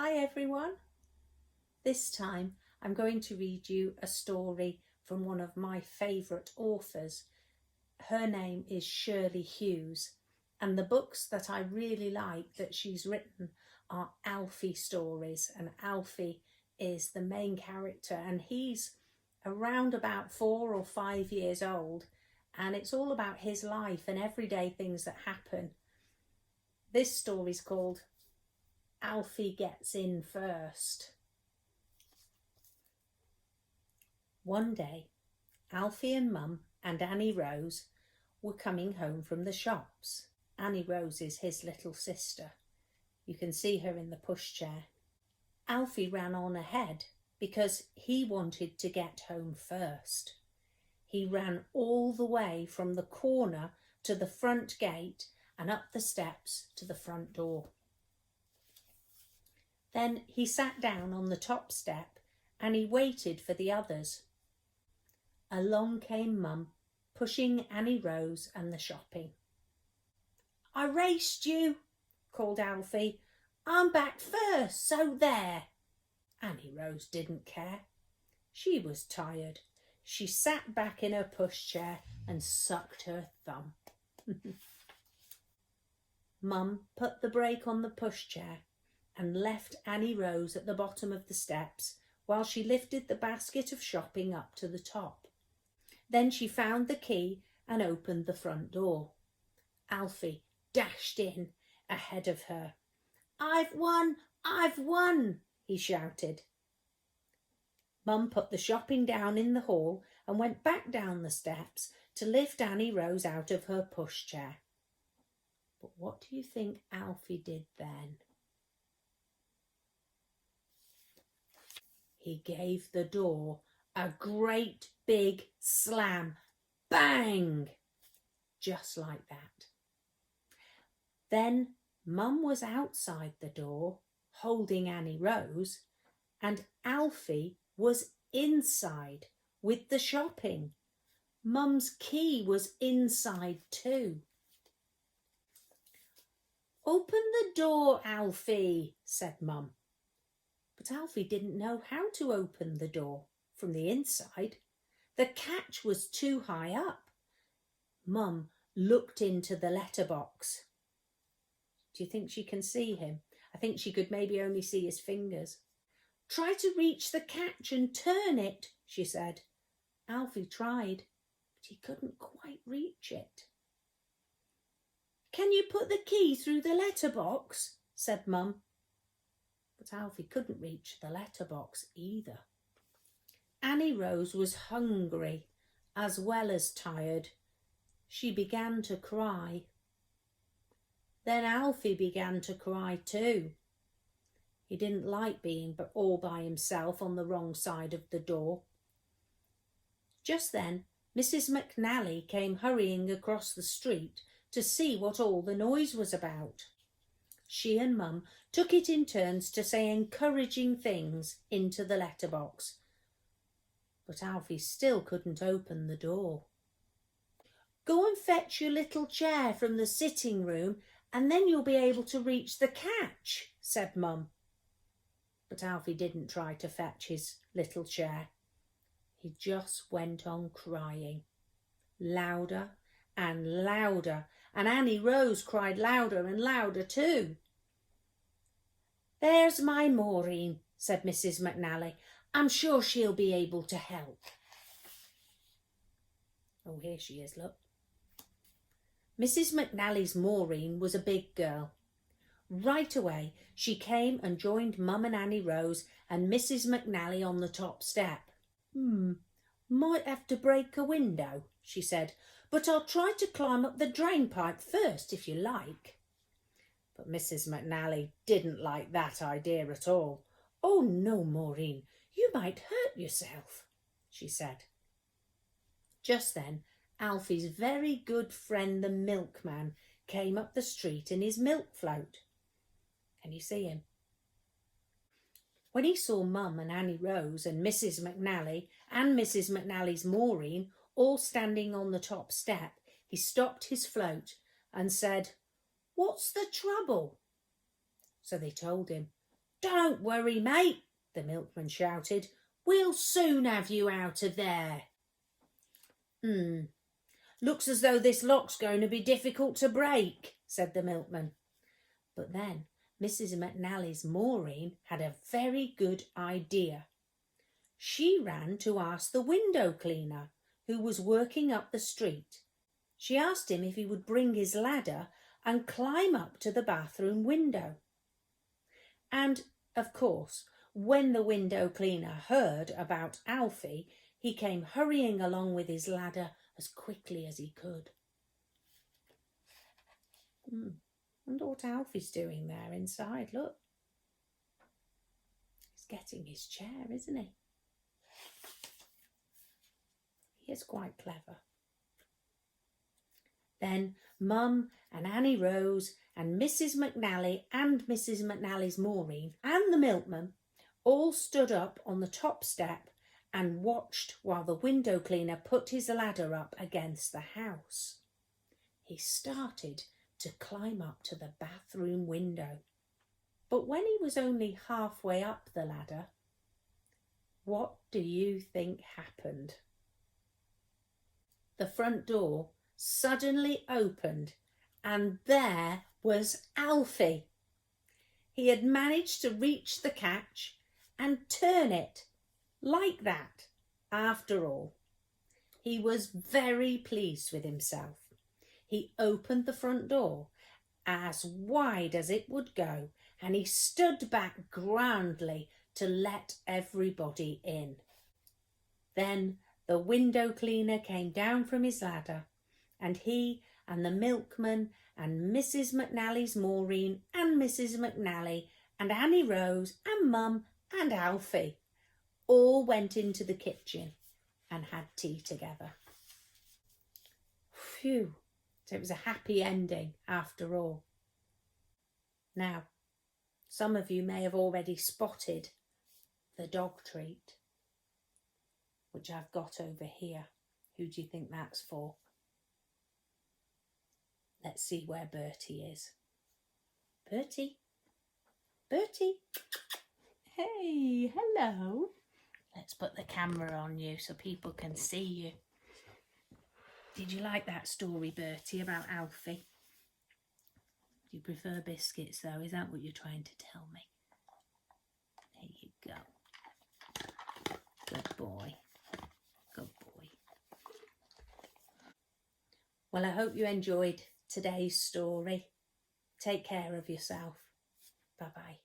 Hi everyone. This time I'm going to read you a story from one of my favourite authors. Her name is Shirley Hughes, and the books that I really like that she's written are Alfie stories, and Alfie is the main character and he's around about 4 or 5 years old, and it's all about his life and everyday things that happen. This story's called Alfie Gets In First. One day, Alfie and Mum and Annie Rose were coming home from the shops. Annie Rose is his little sister. You can see her in the pushchair. Alfie ran on ahead because he wanted to get home first. He ran all the way from the corner to the front gate and up the steps to the front door. Then he sat down on the top step and he waited for the others. Along came Mum, pushing Annie Rose and the shopping. "I raced you," called Alfie. "I'm back first, so there." Annie Rose didn't care. She was tired. She sat back in her pushchair and sucked her thumb. Mum put the brake on the pushchair and left Annie Rose at the bottom of the steps while she lifted the basket of shopping up to the top. Then she found the key and opened the front door. Alfie dashed in ahead of her. "I've won! I've won!" he shouted. Mum put the shopping down in the hall and went back down the steps to lift Annie Rose out of her pushchair. But what do you think Alfie did then? He gave the door a great big slam. Bang! Just like that. Then Mum was outside the door holding Annie Rose, and Alfie was inside with the shopping. Mum's key was inside too. "Open the door, Alfie," said Mum. But Alfie didn't know how to open the door from the inside. The catch was too high up. Mum looked into the letterbox. Do you think she can see him? I think she could maybe only see his fingers. "Try to reach the catch and turn it," she said. Alfie tried, but he couldn't quite reach it. "Can you put the key through the letterbox?" said Mum. But Alfie couldn't reach the letterbox either. Annie Rose was hungry as well as tired. She began to cry. Then Alfie began to cry too. He didn't like being all by himself on the wrong side of the door. Just then Mrs. McNally came hurrying across the street to see what all the noise was about. She and Mum took it in turns to say encouraging things into the letterbox. But Alfie still couldn't open the door. "Go and fetch your little chair from the sitting room and then you'll be able to reach the catch," said Mum. But Alfie didn't try to fetch his little chair. He just went on crying, louder and louder, and Annie Rose cried louder and louder too. "There's my Maureen," said Mrs. McNally. "I'm sure she'll be able to help." Oh, here she is, look. Mrs. McNally's Maureen was a big girl. Right away she came and joined Mum and Annie Rose and Mrs. McNally on the top step. "Might have to break a window," she said, "but I'll try to climb up the drain pipe first if you like." But Mrs. McNally didn't like that idea at all. "Oh no, Maureen, you might hurt yourself," she said. Just then Alfie's very good friend the milkman came up the street in his milk float. Can you see him? When he saw Mum and Annie Rose and Mrs. McNally and Mrs. McNally's Maureen all standing on the top step, he stopped his float and said, "What's the trouble?" So they told him. "Don't worry, mate," the milkman shouted. "We'll soon have you out of there." Looks as though this lock's going to be difficult to break," said the milkman. But then Mrs. McNally's Maureen had a very good idea. She ran to ask the window cleaner, who was working up the street. She asked him if he would bring his ladder and climb up to the bathroom window. And, of course, when the window cleaner heard about Alfie, he came hurrying along with his ladder as quickly as he could. Wonder what Alfie's doing there inside. Look. He's getting his chair, isn't he? He is quite clever. Then Mum and Annie Rose and Mrs. McNally and Mrs. McNally's Maureen and the milkman all stood up on the top step and watched while the window cleaner put his ladder up against the house. He started to climb up to the bathroom window. But when he was only halfway up the ladder, what do you think happened? The front door suddenly opened and there was Alfie. He had managed to reach the catch and turn it like that after all. He was very pleased with himself. He opened the front door as wide as it would go and he stood back grandly to let everybody in. Then the window cleaner came down from his ladder and he and the milkman and Mrs. McNally's Maureen and Mrs. McNally and Annie Rose and Mum and Alfie all went into the kitchen and had tea together. Phew, so it was a happy ending after all. Now, some of you may have already spotted the dog treat, which I've got over here. Who do you think that's for? Let's see where Bertie is. Bertie? Bertie? Hey, hello. Let's put the camera on you so people can see you. Did you like that story, Bertie, about Alfie? Do you prefer biscuits though? Is that what you're trying to tell me? There you go. Good boy. Good boy. Well, I hope you enjoyed today's story. Take care of yourself. Bye-bye.